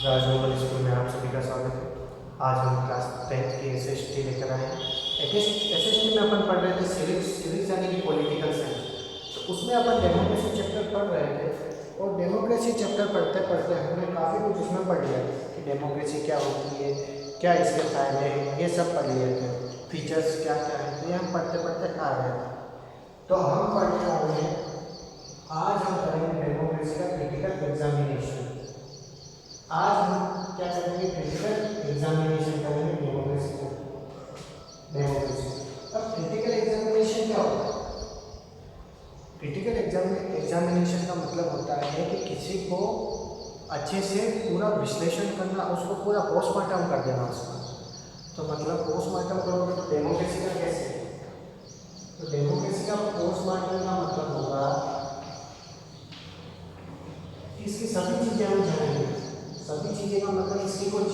Rajmohan school में आप सभी का स्वागत है। आज हम क्लास 10th की एसएसटी लेकर आए हैं। एसएसटी में अपन पढ़ रहे थे सिविक्स यानी कि पॉलिटिकल साइंस। तो उसमें अपन डेमोक्रेसी चैप्टर पढ़ रहे थे और डेमोक्रेसी चैप्टर पढ़ते पढ़ते हमने काफ़ी कुछ उसमें पढ़ लिया कि डेमोक्रेसी क्या होती है, क्या इसके फायदे हैं, ये सब पढ़ लिए थे। फीचर्स क्या क्या है, तो ये हम पढ़ते पढ़ते आ रहे थे। तो हम पढ़ने वाले हैं, आज हम करेंगे डेमोक्रेसी का क्रिटिकल एग्जामिनेशन। आज हम क्या करेंगे, क्रिटिकल एग्जामिनेशन करेंगे डेमोक्रेसी का। अब क्रिटिकल एग्जामिनेशन क्या होता है? क्रिटिकल एग्जामिनेशन का मतलब होता है कि किसी को अच्छे से पूरा विश्लेषण करना, उसको पूरा पोस्टमार्टम कर देना उसका। तो मतलब पोस्टमार्टम करोगे तो डेमोक्रेसी का कैसे? तो डेमोक्रेसी का पोस्टमार्टम का मतलब होगा इसकी सभी चीजें हम जानेंगे। सभी चीजें का मतलब इसकी कुछ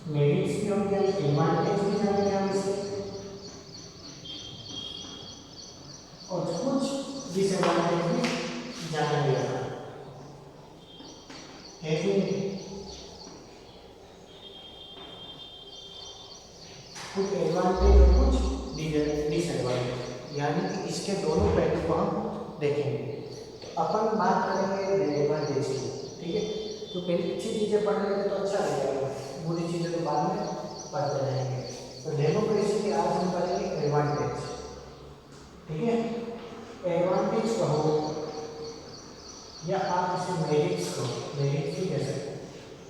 मेरिट्स भी होंगे, एडवांटेज भी जानेंगे हम इसके, और कुछ डिसएडवांटेज भी जानेंगे। है कि कुछ एडवांटेज और कुछ डिसएडवांटेज, यानी कि इसके दोनों पहलू को हम देखेंगे। तो अपन बात करेंगे एडवांटेज की, ठीक है? तो पहले अच्छी चीज़ें पढ़ लेंगे तो अच्छा रहेगा, बुरी चीज़ें तो बाद में पढ़ते रहेंगे। तो डेमोक्रेसी की आज हम करेंगे एडवांटेज, ठीक है? एडवांटेज कहो या आप इसे मेरिट्स कहो, मेरिट्स भी कह सकते हैं।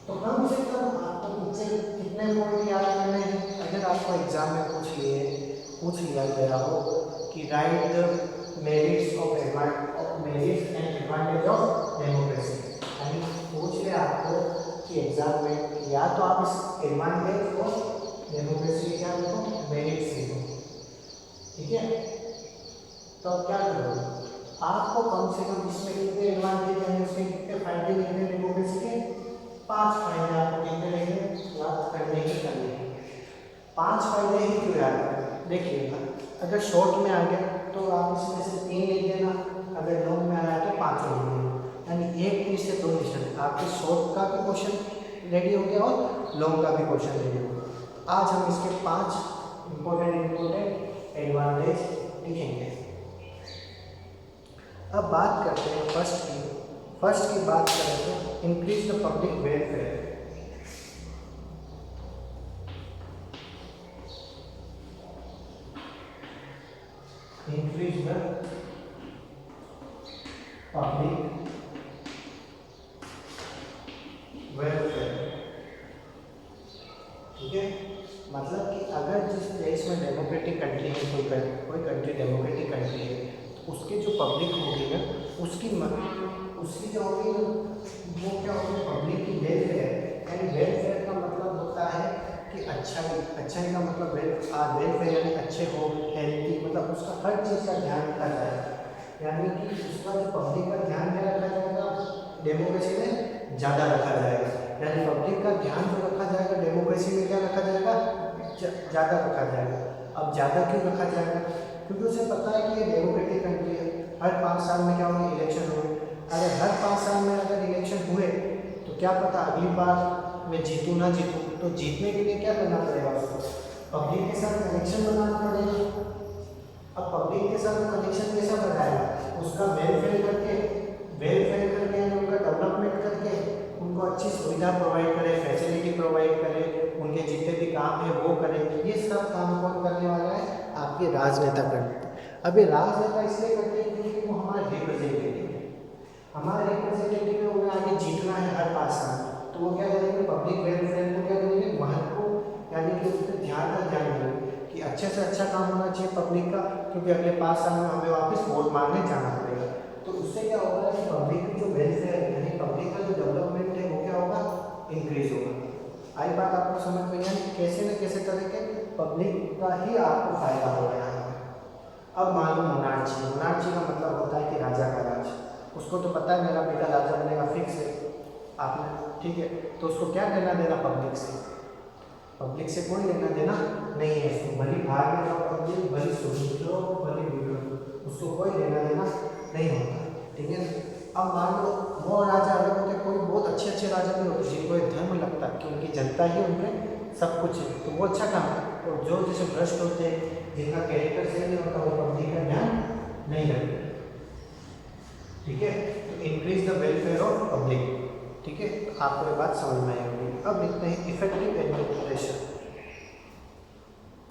तो कम से कम आपको मुझसे कितने पॉइंट याद करने हैं? अगर आपको एग्जाम में पूछ लिया गया हो कि right the merits and advantage of democracy, यानी पूछ ले आपको कि एग्जाम में, या तो आप इस एडवांटेज और डेमोक्रेसी के क्या लिखो, मेरिट्स लिखो, ठीक है? तो क्या करोगे? आपको कम से कम इसमें कितने एडवांटेज हैं, उसके कितने फायदे लिखने डेमोक्रेसी के? 5 फायदे आपको कितने लिखने, याद करने ही करने हैं। 5 फायदे ही क्यों याद करें? देखिएगा, अगर शॉर्ट में आ गया तो आप इसमें से 3 लिख देना, अगर लॉन्ग में आया तो 5 लिख देना, यानी 1 तीर से 2 निशान। आपके शॉर्ट का भी क्वेश्चन रेडी हो गया और लॉन्ग का भी क्वेश्चन रेडी हो गया। आज हम इसके 5 इंपॉर्टेंट एडवांटेज लिखेंगे। अब बात करते हैं फर्स्ट की बात करें तो increase the public welfare. Increase the public welfare, ठीक है? मतलब कि अगर जिस देश में डेमोक्रेटिक कंट्री है, कोई कंट्री डेमोक्रेटिक कंट्री है, तो उसकी जो पब्लिक होगी ना, उसकी जो होगी वो क्या होगी, पब्लिक की वेलफेयर। यानी वेलफेयर का मतलब होता है कि अच्छाई का मतलब वेलफेयर यानी अच्छे हो, हेल्थी, मतलब उसका हर चीज़ का ध्यान रखा जाएगा। यानी कि उसका जो पब्लिक का ध्यान क्या रखा जाएगा, डेमोक्रेसी में ज़्यादा रखा जाएगा। यानी पब्लिक का ध्यान जो रखा जाएगा डेमोक्रेसी में क्या रखा जाएगा, ज़्यादा रखा जाएगा। अब ज़्यादा क्यों रखा जाएगा? क्योंकि उसे पता है कि ये डेमोक्रेटिक कंट्री है, हर 5 साल में क्या होंगे, इलेक्शन होंगे। अगर हर 5 साल में अगर इलेक्शन हुए तो क्या पता अगली बार मैं जीतूँ ना जीतूँ, तो जीतने के लिए क्या करना पड़ेगा, उसको पब्लिक के साथ कनेक्शन बनाना पड़ेगा। अब पब्लिक के साथ कनेक्शन कैसा बनाएगा, उसका वेलफेयर करके यानी उनका डेवलपमेंट करके उनको अच्छी सुविधा प्रोवाइड करे, फैसिलिटी प्रोवाइड करे, उनके जितने भी काम है वो करे। ये सब काम कौन करने वाला है, आपके राजनेता करते हैं। अब ये राजनेता इसलिए करते हैं क्योंकि वो हमारे रिप्रेजेंटेटिव है, उन्हें आगे जीतना है हर 5 साल। तो वो क्या करेंगे, पब्लिक वेलफेयर को क्या करेंगे, महत्व, यानी कि उस पर ध्यान देंगे कि अच्छे से अच्छा काम होना चाहिए पब्लिक का, क्योंकि अगले 5 साल में हमें वापस वोट मांगने जाना पड़ेगा। तो उससे क्या होगा कि पब्लिक की जो वेलफेयर यानी पब्लिक का जो डेवलपमेंट है वो क्या होगा, इंक्रीज होगा। आई बात आपको समझ में? यानी कैसे न कैसे तरह के पब्लिक का ही आपको फायदा हो रहा है। अब मान लो मोनार्ची का मतलब होता है कि राजा का राज। उसको तो पता है मेरा बेटा राजा बनेगा, फिक्स है आपने, ठीक है? तो उसको क्या लेना देना पब्लिक से कोई लेना देना नहीं है। उसको भली भाग में जाओ पब्लिक, भली सुनो, भली बिगड़ो, उसको कोई लेना देना नहीं होता, ठीक है? अब मान लो वो राजा अलग होते, कोई बहुत अच्छे अच्छे राजा भी होते हैं जिनको ये धर्म लगता है कि उनकी जनता ही उनके सब कुछ है, तो वो अच्छा काम है। और जो जैसे भ्रष्ट होते हैं, जिनका कैरेक्टर सही नहीं होता, वो पब्लिक का ध्यान नहीं रखते। ठीक है, तो increase the welfare of public. ठीक है, तो आपको ये बात समझ में आई होगी। अब लिखते हैं इफेक्टिव एडमिनिस्ट्रेशन।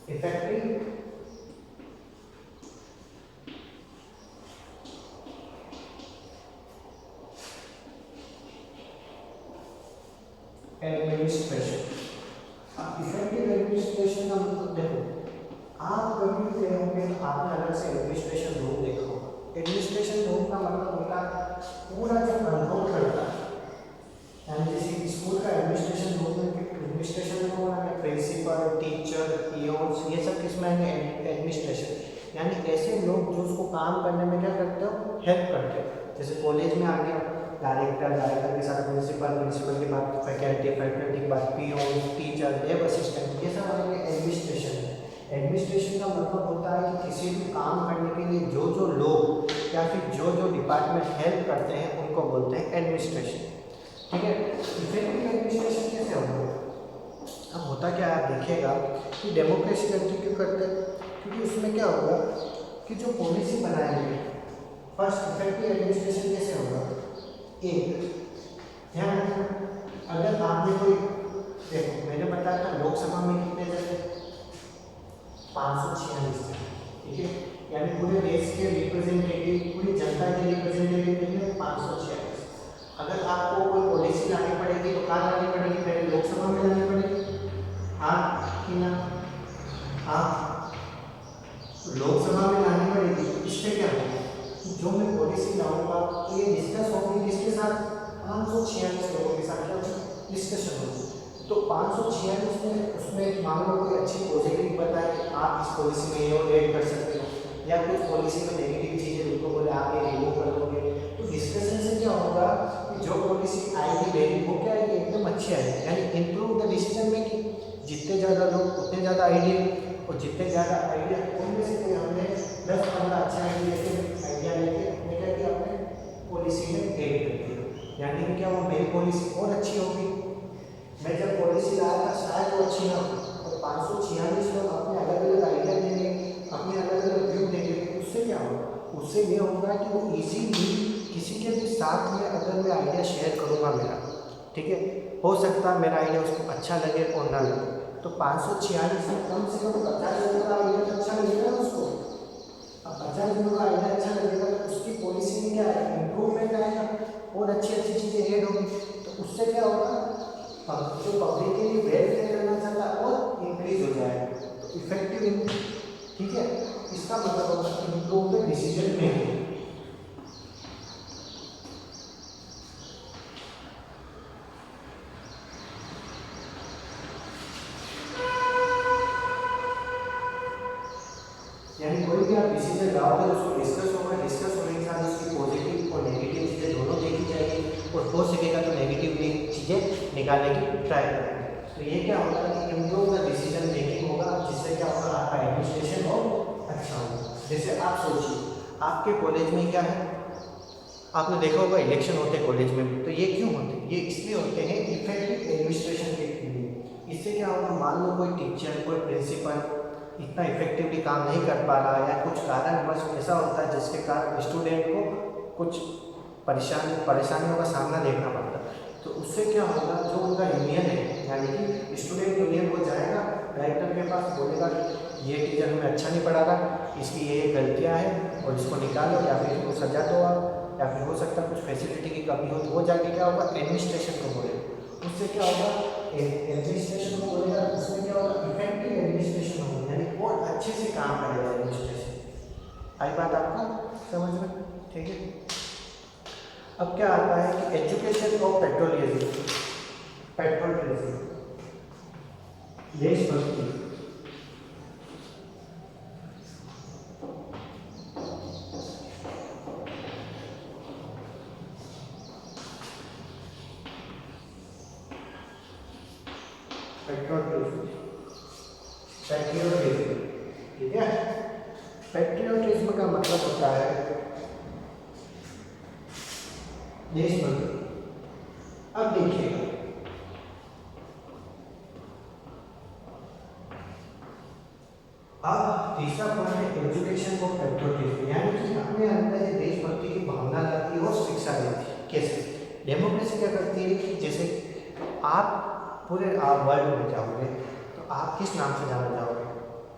Effective administration. अब इफेक्टिव एडमिनिस्ट्रेशन का मतलब देखो, आप कभी भी गए होंगे तो आपने अलग से एडमिनिस्ट्रेशन रूम देखा होगा। एडमिनिस्ट्रेशन रूम का मतलब होता है पूरा जो कंट्रोल करता है, यानी जैसे स्कूल का एडमिनिस्ट्रेशन रूम में एडमिनिस्ट्रेशन रूम में प्रिंसिपल, टीचर, पीओन्स, ये सब किसमें आएंगे? एडमिनिस्ट्रेशन। यानी ऐसे लोग जो उसको काम करने में क्या करते हो? हेल्प करते हो। जैसे कॉलेज में आ गया डायरेक्टर, डायरेक्टर के साथ प्रिंसिपल, प्रिंसिपल के बाद फैकल्टी, फैकल्टी के बाद पीओन, टीचर, लैब असिस्टेंट, ये सब आएंगे एडमिनिस्ट्रेशन में। एडमिनिस्ट्रेशन का मतलब होता है कि किसी भी काम करने के लिए जो जो लोग या फिर जो जो डिपार्टमेंट हेल्प करते हैं उनको बोलते हैं एडमिनिस्ट्रेशन। ठीक है, इफेक्टिव एडमिनिस्ट्रेशन कैसे होगा? अब होता क्या है, आप देखिएगा कि डेमोक्रेसी कंट्री क्यों करते हैं? क्योंकि उसमें क्या होगा कि जो पॉलिसी बनाएंगे, फर्स्ट इफेक्टिव एडमिनिस्ट्रेशन कैसे होगा? एक ध्यान रखना, अगर आपने कोई, देखो मैंने बताया था लोकसभा में कितने जगह? 546। ठीक है, यानी पूरे देश के रिप्रेजेंटेटिव, पूरी जनता के रिप्रेजेंटेटिव के लिए 546। अगर आपको कोई पॉलिसी लानी पड़ेगी तो कहाँ लानी पड़ेगी? पहले लोकसभा में लानी पड़ेगी, हाँ कि ना? हाँ, लोकसभा में लानी पड़ेगी। इससे क्या होगा कि जो मैं पॉलिसी लाऊंगा ये डिस्कस होगी किसके साथ? 546 लोगों के साथ क्या डिस्कशन होगी। तो 546 में उसमें मान लो कोई अच्छी पॉजिटिव बताए, आप इस पॉलिसी में ये ऐड कर सकते हो, या कुछ पॉलिसी में नेगेटिव चीज़ें उनको बोले आप ये रिमूव कर दोगे। तो डिस्कशन से क्या होगा कि जो पॉलिसी आएगी मेरी वो क्या आएगी? एकदम अच्छी आएगी, यानी इम्प्रूव द डिसीजन मेकिंग। जितने ज़्यादा लोग उतने ज़्यादा आइडिया, और जितने ज़्यादा आइडिया उनमें से कोई हमने 10-15 अच्छे आइडिया लेके अपने क्या किया, अपने पॉलिसी में ऐड कर दिया, यानी कि क्या वो मेरी पॉलिसी और अच्छी होगी। मैं जब पॉलिसी लाया था शायद वो अच्छी ना हो, और 546 लोग अपने अलग अलग आइडिया देंगे, अपने अलग अलग व्यू देंगे, उससे क्या होगा? उससे ये होगा कि वो इजीली किसी के भी साथ में अगर मैं आइडिया शेयर करूँगा मेरा, ठीक है, हो सकता है मेरा आइडिया उसको अच्छा लगे और ना लगे। तो 546 में कम से कम 50 लोगों का आइडिया तो अच्छा लगेगा ना उसको। अब 50 लोगों का आइडिया अच्छा लगेगा तो उसकी पॉलिसी में क्या आएगा? इम्प्रूवमेंट आएगा और अच्छी अच्छी चीज़ें ऐड होगी। तो उससे क्या होगा? जो पब्लिक के लिए वेलफेयर करना चाहता है और इंक्रीज हो जाएगा। तो इफेक्टिव, ठीक है, इसका मतलब होगा इम्प्रूव द डिसीजन मेकिंग। यानी कोई भी आप डिसीजन लाओगे उसको डिस्कस होगा, डिस्कस होने के साथ उसकी पॉजिटिव और नेगेटिव चीज़ें दोनों देखी जाएगी, और हो सकेगा तो नेगेटिव चीज़ें निकालने की ट्राई करेंगे। तो ये क्या होगा कि इम्प्रूव द डिसीजन मेकिंग होगा, जिससे क्या होगा? आपका एडमिनिस्ट्रेशन और अच्छा होगा। जैसे आप सोचिए आपके कॉलेज में क्या है, आपने देखा होगा इलेक्शन होते हैं कॉलेज में भी, तो ये क्यों होते हैं? ये इसलिए होते हैं इफेक्टिव एडमिनिस्ट्रेशन के लिए। इससे क्या होगा? मान लो कोई टीचर, कोई प्रिंसिपल इतना इफेक्टिवली काम नहीं कर पा रहा है, या कुछ कारणवश ऐसा होता है जिसके कारण स्टूडेंट को कुछ परेशानियों का सामना देखना पड़ता है, तो उससे क्या होगा? जो उनका यूनियन है, यानी कि स्टूडेंट यूनियन, वो जाएगा डायरेक्टर के पास, बोलेगा ये टीचर हमें अच्छा नहीं पढ़ा रहा, इसकी ये गलतियाँ हैं और इसको निकालो, या फिर इसको सजा दो आप, या फिर हो सकता है कुछ फैसिलिटी की कमी हो, तो वो जाके क्या होगा? एडमिनिस्ट्रेशन को बोलेगा। उससे क्या होगा? एडमिनिस्ट्रेशन को बोलेगा, उसमें क्या होगा? इफेक्टिव एडमिनिस्ट्रेशन होगा, यानी और अच्छे से काम करेगा एडमिनिस्ट्रेशन। आई बात आपको समझ में? ठीक है, अब क्या आता है कि एजुकेशन ऑफ पेट्रोलियम, पेट्रोलियम देशभक्ति। पैट्रियोटिज्म, ठीक है। पैट्रियोटिज्म का मतलब होता है देशभक्ति। अब देखिएगा, अब तीसरा पॉइंट है एजुकेशन फॉर पेट्रियोटिज्म, यानी कि अपने अंदर ये देशभक्ति की भावना लाती है और शिक्षा देती है। कैसे? डेमोक्रेसी क्या करती है कि जैसे आप पूरे वर्ल्ड में जाओगे तो आप किस नाम से जाना जाओगे?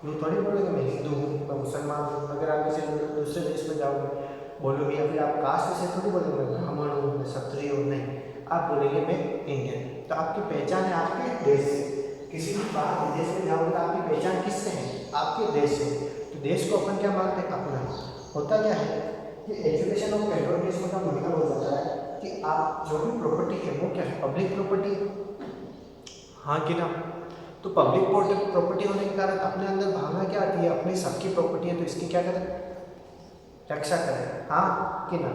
यूँ थोड़ी बोलोगे मैं हिंदू हूँ, मैं मुसलमान हूँ। अगर आप किसी दूसरे देश में जाओगे बोलोगे, या फिर आप कास्ट से थोड़ी बोलोगे मैं ब्राह्मण हूँ, मैं क्षत्रिय हूँ, नहीं, आप बोलेंगे मैं इंडियन। तो आपकी पहचान है आपके देश से। किसी भी बाहर विदेश में जाओगे तो आपकी पहचान किससे है? आपके देश से। तो देश को अपन क्या मानते हैं? अपना। होता क्या है, ये एजुकेशन ऑफ पेट्रियोटिज्म का मतलब हो जाता है कि आप जो भी प्रॉपर्टी है वो क्या है? पब्लिक प्रॉपर्टी, हाँ कि ना? तो पब्लिक प्रॉपर्टी होने के कारण अपने अंदर भावना क्या आती है? अपनी सबकी प्रॉपर्टी है तो इसकी क्या करें? रक्षा करें, हाँ कि ना?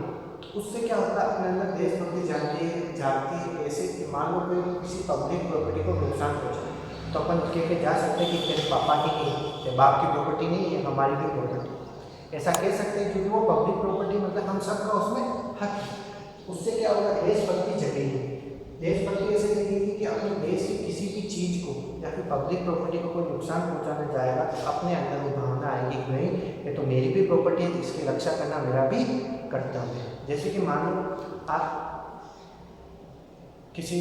उससे क्या होता है? अपने अंदर देशभक्ति जागती है। ऐसे कि मान लो कोई किसी पब्लिक प्रॉपर्टी को नुकसान पहुँचा तो अपन कह के जा सकते हैं कि तेरे पापा की नहीं, तेरे बाप की प्रॉपर्टी नहीं है, हमारी भी प्रॉपर्टी, ऐसा कह सकते हैं, क्योंकि वो पब्लिक प्रॉपर्टी मतलब हम सबका उसमें हक है। उससे क्या होगा? देशभक्ति जगेगी। देशभक्ति ऐसे जगेगी कि अपने देश की किसी भी चीज़ को या फिर पब्लिक प्रॉपर्टी को कोई नुकसान पहुंचाने जाएगा तो अपने अंदर वो भावना आएगी कि नहीं, ये तो मेरी भी प्रॉपर्टी है, इसकी रक्षा करना मेरा भी कर्तव्य है। जैसे कि मान लो आप किसी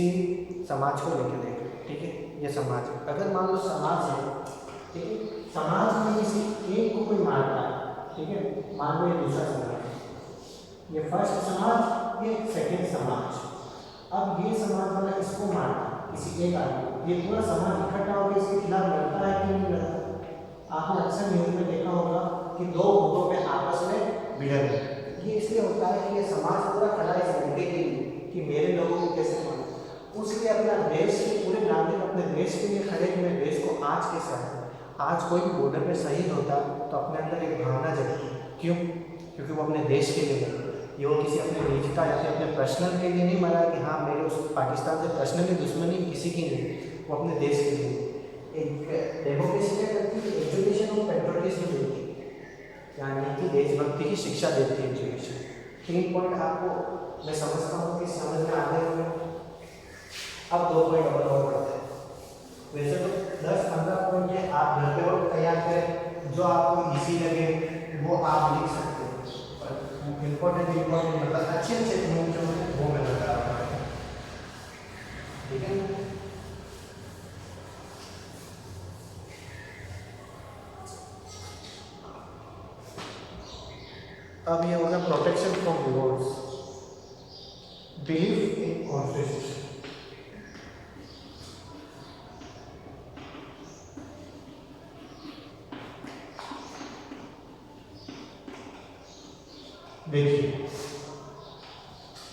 समाज को लेकर देखें, ठीक है, ये समाज, अगर मान लो समाज है, ठीक है, समाज में किसी एक को कोई मारता है, ठीक है, मान लो ये दूसरा समाज, ये फर्स्ट समाज, ये सेकंड समाज। अब ये समाज वाला इसको मारता है, किसी एक आदमी, ये पूरा समाज इकट्ठा होकर इसके खिलाफ लड़ता है कि नहीं लड़ता? आपने अक्सर न्यूज़ में देखा होगा कि दो गुटों में आपस में भिड़ गए। ये इसलिए होता है कि ये समाज पूरा खड़ा है इस मुद्दे के लिए कि मेरे लोगों को कैसे मारे। उसलिए अपना देश के पूरे नागरिक अपने देश के लिए खड़े, कि मैं देश को आज के साथ, आज कोई भी बॉर्डर पे शहीद होता तो अपने अंदर एक भावना जगती। क्यों? क्योंकि वो अपने देश के लिए मरा। ये वो किसी अपने निजता या फिर अपने पर्सनल के लिए नहीं मरा कि हाँ मेरे उस पाकिस्तान से पर्सनली दुश्मनी किसी की नहीं, वो अपने देश के लिए। एक डेमोक्रेसी क्या करती है? एजुकेशन और पेट्रियोटिज्म देती है, यानी कि देशभक्ति की शिक्षा देती है एजुकेशन। 3 पॉइंट आपको मैं समझता हूँ कि समझ में आते होंगे। अब 2 पॉइंट और पढ़ते हैं। वैसे तो 10-15 पॉइंट है, आप घर पे और तैयार करें, जो आपको इजी लगे वो आप लिख सकते हैं। इम्पोर्टेंट मतलब अच्छे पॉइंट जो है वो मैं बता रहा हूँ, ठीक है। अब ये होगा protection from rewards, believe in constitution. देखिए,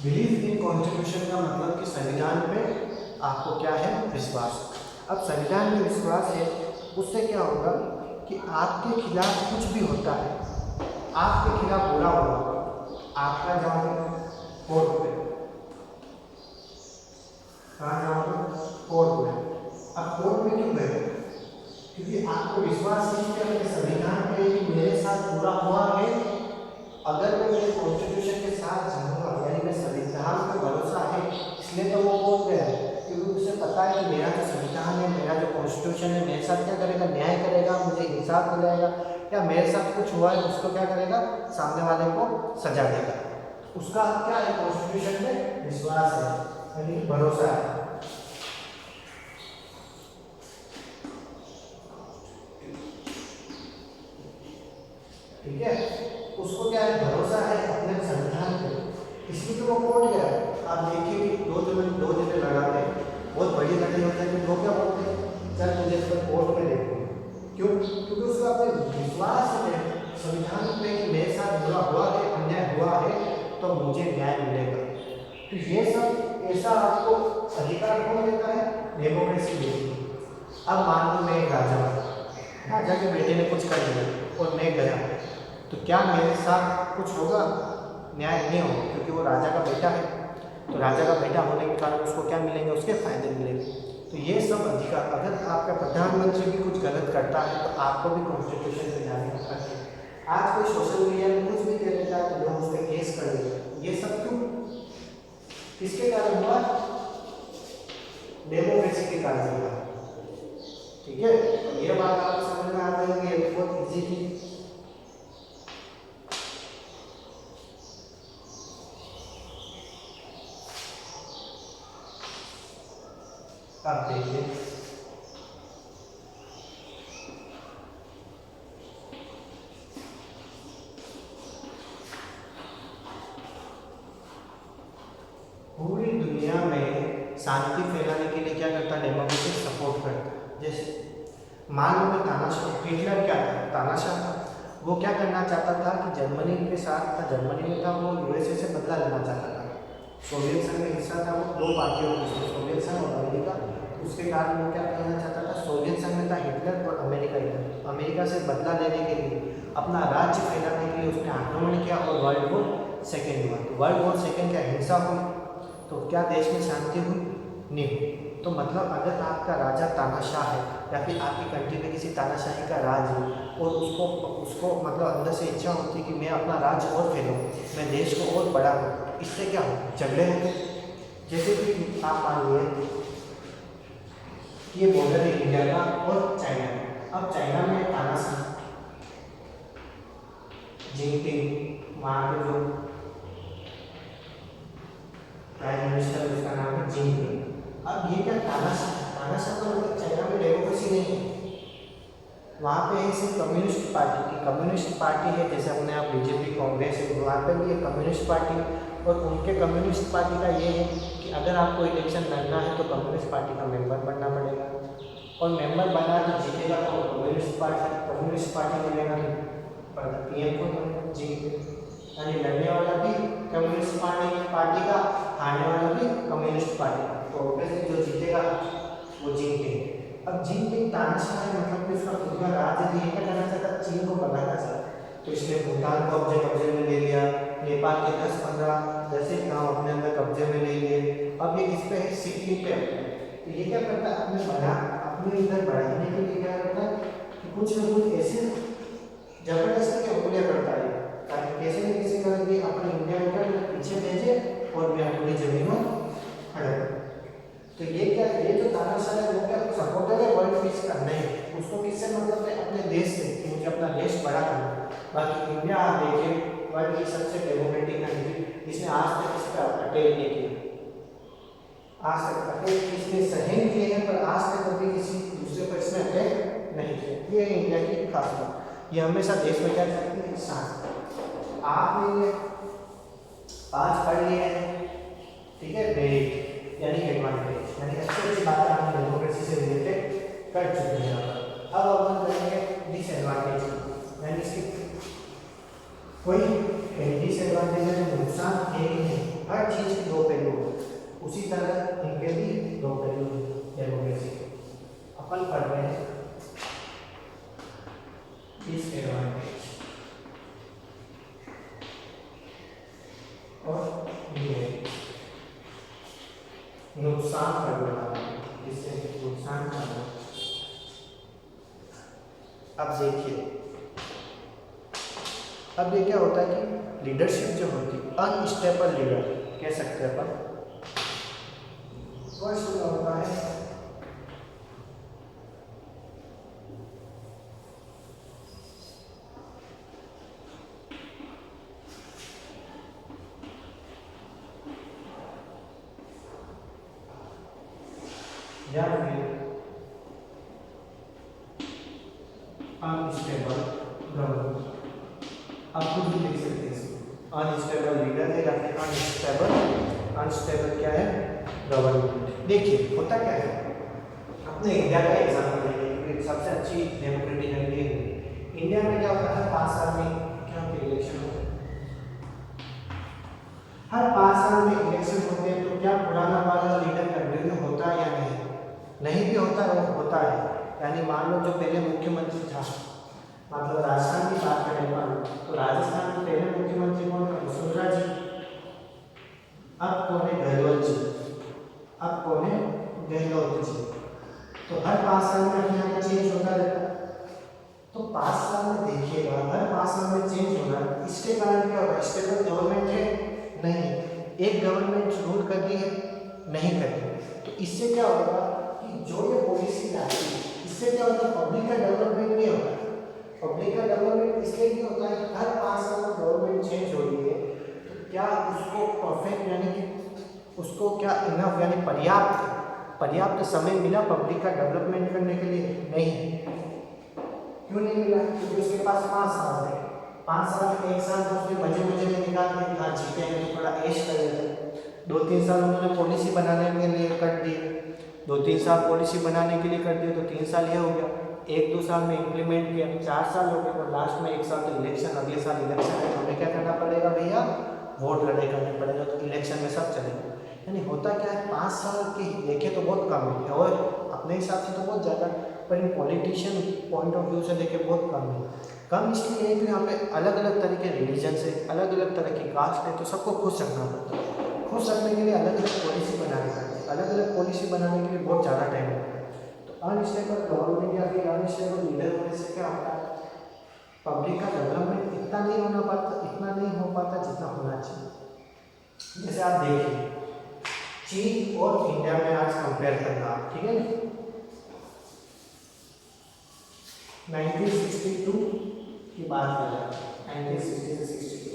बिलीव इन कॉन्स्टिट्यूशन का मतलब कि संविधान पे आपको क्या है? विश्वास। अब संविधान में विश्वास है, उससे क्या होगा कि आपके खिलाफ कुछ भी होता है, आपके खिलाफ बुरा होगा, आपका जाओगे कोर्ट पे, कहाँ जाओगे? कोर्ट में। अब कोर्ट में क्यों गए? क्योंकि आपको विश्वास है कि अपने संविधान पे कि मेरे साथ बुरा हुआ है, अगर मैं मेरे कॉन्स्टिट्यूशन के साथ जाऊँगा, यानी मैं संविधान पर भरोसा है, इसलिए तो वो बोल गया है, क्योंकि उसे पता है कि मेरा जो संविधान है, मेरा जो कॉन्स्टिट्यूशन है, मेरे साथ क्या करेगा? न्याय करेगा, मुझे इंसाफ दिलाएगा, या मेरे साथ कुछ हुआ है उसको क्या करेगा? सामने वाले को सजा देगा। उसका क्या है? कॉन्स्टिट्यूशन में विश्वास है, यानी भरोसा है। ठीक है, उसको क्या है? भरोसा है अपने संविधान पे, इसलिए तो वो कोर्ट गया है। आप देखिए कि दो जने लड़ाते हैं, बहुत बड़ी लड़ाई होती है, तो लोग क्या बोलते हैं? चल मुझे इस पर कोर्ट में देखो। क्यों? क्योंकि उसका अपने विश्वास है संविधान पे कि मेरे साथ बुरा हुआ है, अन्याय हुआ है, तो मुझे न्याय मिलेगा। तो ये सब ऐसा आपको अधिकार कौन देता है? डेमोक्रेसी देती है। अब मान लो मैं एक राजा के बेटे ने कुछ कर दिया और मैं गया, तो क्या मेरे साथ कुछ होगा? न्याय नहीं होगा, क्योंकि वो राजा का बेटा है। तो राजा का बेटा होने के कारण उसको क्या मिलेंगे? उसके फायदे मिलेंगे। तो ये सब अधिकार, अगर आपका प्रधानमंत्री भी कुछ गलत करता है तो आपको भी कॉन्स्टिट्यूशन से जाने का हक है। आज कोई सोशल मीडिया में कुछ भी कह देता है तो लोग उस पर केस कर देते हैं। ये सब क्यों? किसके कारण हुआ? डेमोक्रेसी की क्रांति कहा। ठीक है, तो ये बात आपको समझ में आ गई होगी, ये बहुत इजी थी। अब देखिए पूरी दुनिया में शांति फैलाने के लिए क्या करता है, डेमोक्रेसी सपोर्ट करता है। जैसे मान लो तानाशाह, हिटलर क्या था, तानाशाह था, वो क्या करना चाहता था कि जर्मनी के साथ था, जर्मनी में था, वो यूएसए से बदला लेना चाहता था। सोवियत संघ में हिस्सा था, वो दो पार्टियों की, सोवियत संघ और अमेरिका। उसके कारण वो क्या करना चाहता था, सोवियत संघ में था हिटलर और अमेरिका इधर। अमेरिका से बदला लेने के लिए, अपना राज्य फैलाने के लिए उसने आक्रमण किया और वर्ल्ड वॉर सेकेंड हुआ। तो वर्ल्ड वॉर सेकेंड क्या हिंसा हुई, तो क्या देश में शांति हुई, नहीं हुई। तो मतलब अगर आपका राजा तानाशाह है या फिर आपकी कंट्री में किसी तानाशाही का राज है और उसको उसको मतलब अंदर से इच्छा होती है कि मैं अपना राज्य और फैलाऊँ, मैं देश को और बड़ा करूँ, इससे क्या हो, झगड़े होंगे। जैसे कि आप मान लिए ये बॉर्डर है इंडिया का और चाइना का। अब चाइना में तानाशाह जिनपिंग, वहाँ के जो प्राइम मिनिस्टर, उसका नाम है जिनपिंग। अब ये क्या तानाशाह, तानाशाह तो मतलब चाइना में डेमोक्रेसी नहीं है, वहाँ पे है सिर्फ कम्युनिस्ट पार्टी की, कम्युनिस्ट पार्टी है, जैसे अपने आप बीजेपी कांग्रेस है, वहाँ पे भी है कम्युनिस्ट पार्टी। और उनके कम्युनिस्ट पार्टी का ये है कि अगर आपको इलेक्शन लड़ना है तो कम्युनिस्ट पार्टी का मेंबर बनना पड़ेगा, और मेंबर बना तो जीतेगा तो कम्युनिस्ट पार्टी मिलेगा, पीएम को जीते, यानी लड़ने वाला भी कम्युनिस्ट पार्टी का, हारने वाला भी कम्युनिस्ट पार्टी का, तो ऑब्वियसली जो जीतेगा वो जीतेगा। अब जिनपिंग तानाशाह है, मतलब कि उसका खुद का राज्य नहीं, क्या करना चाहता, चीन को बनाना चाहता। तो इसने भूटान को कब्जे में ले लिया, नेपाल के 10-15 जैसे गाँव अपने अंदर कब्जे में ले लिए। अब ये किस पे है, सिक्किम पे है। तो ये क्या करता है, अपने इधर बढ़ाने के लिए क्या करता है कि कुछ न कुछ ऐसे जबरदस्ती के उंगलियां करता है, ताकि कैसे न कैसे करके अपने इंडिया को पीछे भेजे और मैं अपनी जमीन में खड़ा करूं। तो ये क्या, ये जो तानाशाह है वो क्या सपोर्टर है वर्ल्ड पीस का, नहीं, उसको किससे मतलब है, अपने देश से, कि मुझे अपना देश बड़ा करना। बाकी इंडिया आप देखिए वर्ल्ड की सबसे डेमोक्रेटिक कंट्री, इसने आज तक इस पर अटैक नहीं किया, आज तक अटैक इसने सहन किए हैं, पर आज तक कभी किसी दूसरे पर इसने अटैक नहीं किया। ये इंडिया की खास बात, ये हमेशा देश में क्या करती है, शांति। आपने 5 पढ़ लिए हैं, ठीक है, मेरिट यानी एडवांटेज, यानी अच्छी बातें आपने डेमोक्रेसी से रिलेटेड कर चुके हैं। अब अपन करेंगे डिसएडवांटेज, यानी इसकी कोई डिसएडवांटेज है, नुकसान है कि नहीं। हर चीज़ के 2 पहलू, उसी तरह इनके भी 2 पहलू डेमोक्रेसी के। अपन पढ़ रहे हैं डिसएडवांटेज और मेरिट, नुकसान करना, इससे नुकसान करना। अब देखिए, अब ये क्या होता है कि लीडरशिप जो होती है, अनस्टेबल लीडर कह सकते हैं अपन, फर्स्ट होता है या फिर अनस्टेबल गवर्नमेंट। आप खुद भी लिख सकते हैं, अनस्टेबल लीडर है या फिर अनस्टेबल क्या है, गवर्नमेंट। देखिए होता क्या है, अपने इंडिया का एग्जाम्पल लेंगे, सबसे अच्छी डेमोक्रेटिक कंट्री है इंडिया में। क्या होता है, 5 साल में क्या होते इलेक्शन होते हैं, हर 5 साल में इलेक्शन होते हैं। तो क्या पुराना वाला लीडर कंटिन्यू होता है या नहीं भी होता है, वो होता है। यानी मान लो जो पहले मुख्यमंत्री था, मतलब राजस्थान की बात करें तो राजस्थान के पहले मुख्यमंत्री कौन थे, वसुंधरा जी। अब कौन है, गहलोत जी। अब कौन है, गहलोत जी। तो हर 5 साल में अपने यहाँ का चेंज होता रहता है। तो 5 साल में देखिएगा, हर 5 साल में चेंज हो रहा है, इसके कारण क्या होगा, स्टेबल गवर्नमेंट है नहीं, एक गवर्नमेंट रूल कर रही है नहीं कर रही, तो इससे क्या होगा कि जो ये पॉलिसी लाती है, इससे क्या होता है, पब्लिक का डेवलपमेंट नहीं होता। पब्लिक का डेवलपमेंट इसलिए नहीं होता है, हर 5 साल में गवर्नमेंट चेंज हो रही है, तो क्या उसको परफेक्ट यानी कि उसको क्या इनफ यानी पर्याप्त समय मिला पब्लिक का डेवलपमेंट करने के लिए? नहीं। क्यों नहीं मिला? क्योंकि उसके पास 5 साल है। 5 साल में 1 साल तो उसने मजे में निकाल दिया कि हाँ जीते हैं तो थोड़ा ऐश कर लेते हैं। 2-3 साल उन्होंने पॉलिसी बनाने के लिए कर दिए, 2-3 साल पॉलिसी बनाने के लिए कर दिए, तो 3 साल ये हो गया। 1-2 साल में इम्प्लीमेंट किया, 4 साल हो गए, और लास्ट में 1 साल तो इलेक्शन, अगले साल इलेक्शन है, तो हमें क्या करना पड़ेगा भैया? वोट लड़ाई करनी पड़ेगा, तो इलेक्शन में सब चलेगा। यानी होता क्या है, 5 साल की देखे तो बहुत कम है, और अपने हिसाब से तो बहुत ज़्यादा, पर इन पॉलिटिशियन पॉइंट ऑफ व्यू से देखे बहुत कम है। कम इसलिए है कि यहाँ पे अलग अलग तरह के रिलीजन से, अलग अलग तरह की कास्ट है, तो सबको खुश रखना पड़ता है। खुश रखने के लिए अलग अलग पॉलिसी बनानी पड़ती है, अलग अलग पॉलिसी बनाने के लिए बहुत ज़्यादा टाइम लगता है। तो अनस्टेबल गवर्नमेंट या फिर अनस्टेबल लीडर होने से क्या होता है, पब्लिक का डेवलपमेंट इतना नहीं हो पाता जितना होना चाहिए। जैसे आप देखिए, चीन और इंडिया में आज कंपेयर करना, ठीक है ना, 1962 की बात कर रहे हैं, 1960 से 62,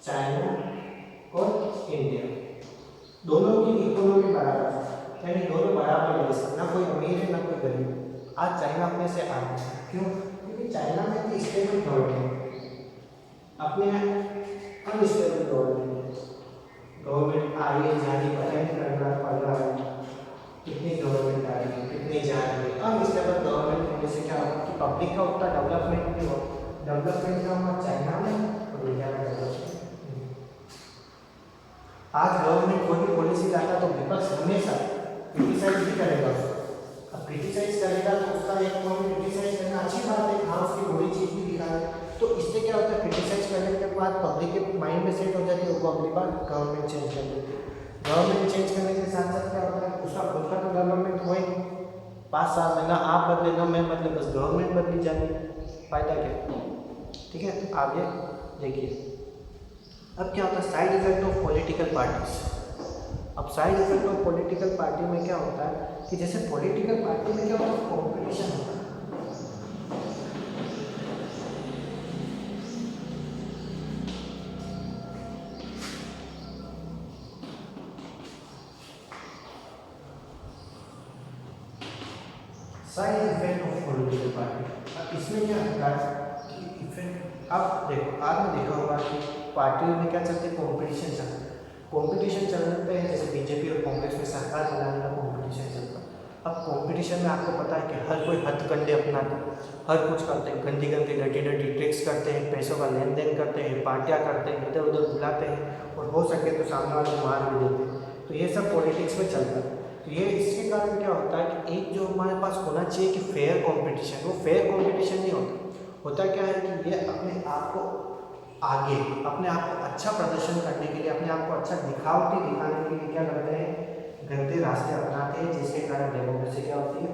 चाइना और इंडिया दोनों की इकोनॉमी बराबर है, यानी दोनों बराबर है, ना कोई अमीर है ना कोई गरीब। आज चाइना अपने से आगे है, क्यों? क्योंकि चाइना में भी स्टेबल गवर्नमेंट, अपने अनस्टेबल गवर्नमेंट आ रही है, जानी पता नहीं करना पड़ रहा है, कितनी गवर्नमेंट आ रही है, कितनी जा रही है। अनस्टेबल गवर्नमेंट होने से क्या होगा कि पब्लिक का उतना डेवलपमेंट नहीं हो, डेवलपमेंट का हुआ चाइना में और इंडिया में डेवलपमेंट। आज गवर्नमेंट कोई भी पॉलिसी लाता तो विपक्ष हमेशा क्रिटिसाइज भी करेगा। अब क्रिटिसाइज करेगा तो उसका एक पॉइंट क्रिटिसाइज करना अच्छी बात है, हाँ उसकी बुरी चीज़ भी दिखाए, तो इससे क्या होता है, क्रिटिसाइज करने के बाद पब्लिक के माइंड में सेट हो जाती है, वो अगली बार गवर्नमेंट चेंज कर देती है। गवर्नमेंट चेंज करने के साथ साथ क्या होता है, उसका खुद का तो डेवलपमेंट हो ही 5 साल में, ना आप बदले ना मैं बदले, बस गवर्नमेंट बदली जाती है, फायदा क्या? ठीक है, आगे देखिए अब क्या होता है, side effect of political parties. अब side effect of political party में क्या होता है कि जैसे पॉलिटिकल पार्टी में क्या होता है, कॉम्पिटिशन होता है। Side effect of political party, अब इसमें क्या होता है कि इफेक्ट, अब देखो आपने देखा होगा कि पार्टी में क्या चलते हैं, कॉम्पिटिशन चलता है, कॉम्पिटिशन चलते हैं, जैसे बीजेपी और कांग्रेस में सरकार बनाने का कॉम्पिटिशन चलता है। अब कॉम्पिटिशन में आपको पता है कि हर कोई हथकंडे अपनाते हैं, हर कुछ करते हैं, गंदी गंदी डटी डटी ट्रिक्स करते हैं, पैसों का लेन देन करते हैं, पार्टियाँ करते हैं, इधर उधर बुलाते हैं, और हो सके तो सामने वाले को मार भी देते हैं। तो ये सब पॉलिटिक्स में चलता है। तो ये इसके कारण क्या होता है कि एक जो हमारे पास होना चाहिए कि फेयर कंपटीशन, वो फेयर कंपटीशन नहीं होता क्या है कि ये अपने आप को आगे, अपने आप को अच्छा प्रदर्शन करने के लिए, अपने आप को अच्छा दिखावटी दिखाने के लिए क्या करते हैं, गंदे रास्ते अपनाते हैं, जिसके कारण डेमोक्रेसी क्या होती है,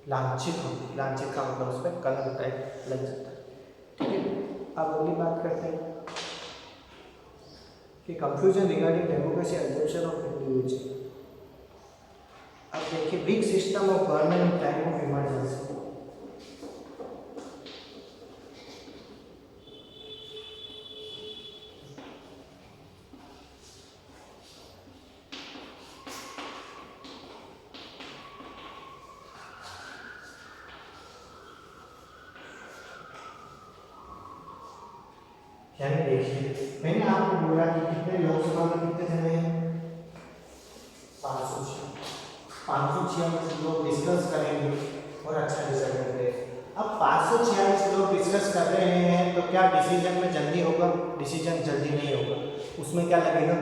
लांछित होती है। लांछित का मतलब उस पर कलंक टाइप लग जाता है। ठीक है, अब अगली बात करते हैं कि confusion regarding democracy exhibition of individual. अब देखिए, weak system of government in time of emergency. यानी देखिए, मैंने आपको बोला कि कितने लोकसभा में कितने जने हैं, 546 लोग डिस्कस करेंगे और अच्छा रिजल्ट करेंगे। अब 546 लोग डिस्कस कर रहे हैं तो क्या डिसीजन में जल्दी होगा? डिसीजन जल्दी नहीं होगा, उसमें क्या लगेगा,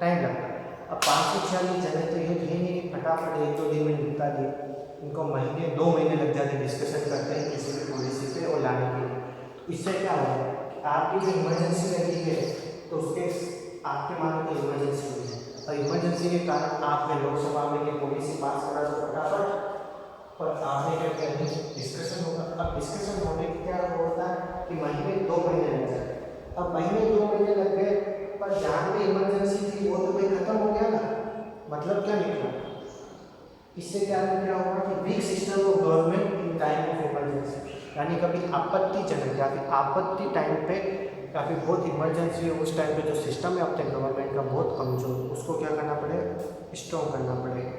टाइम लगता है। अब 546 जने तो ये थे नहीं फटाफट 1-2 दिन में निपटा दिए, इनको महीने 2 महीने लग जाते डिस्कशन करते हैं किसी भी पॉलिसी पे और लाने के लिए। तो इससे क्या होगा, आपकी जो इमरजेंसी लगी है तो उसके आपके मान की इमरजेंसी हुई है, और इमरजेंसी के कारण आपने लोकसभा में ये पॉलिसी पास करा तो फटाफट, और आपने क्या किया, डिस्कशन होगा। अब डिस्कशन होने की क्या होता है कि महीने 2 महीने लग जाते हैं। अब महीने 2 महीने लग गए, पर जहाँ पे इमरजेंसी थी वो तो भाई खत्म हो गया ना, मतलब क्या निकला इससे क्या होगा कि weak system of government in time of emergency, यानी कभी आपत्तिजनक या फिर आपत्ति टाइम पे या फिर बहुत इमरजेंसी है उस टाइम पे जो सिस्टम है अपने गवर्नमेंट का बहुत कमजोर, उसको क्या करना पड़ेगा, स्ट्रॉन्ग करना पड़ेगा।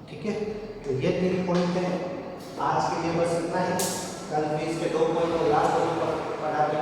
ठीक है, तो ये 3 पॉइंट है। आज के लिए बस इतना ही। कल भी इसके 2 पॉइंट और लास्ट पढ़ा के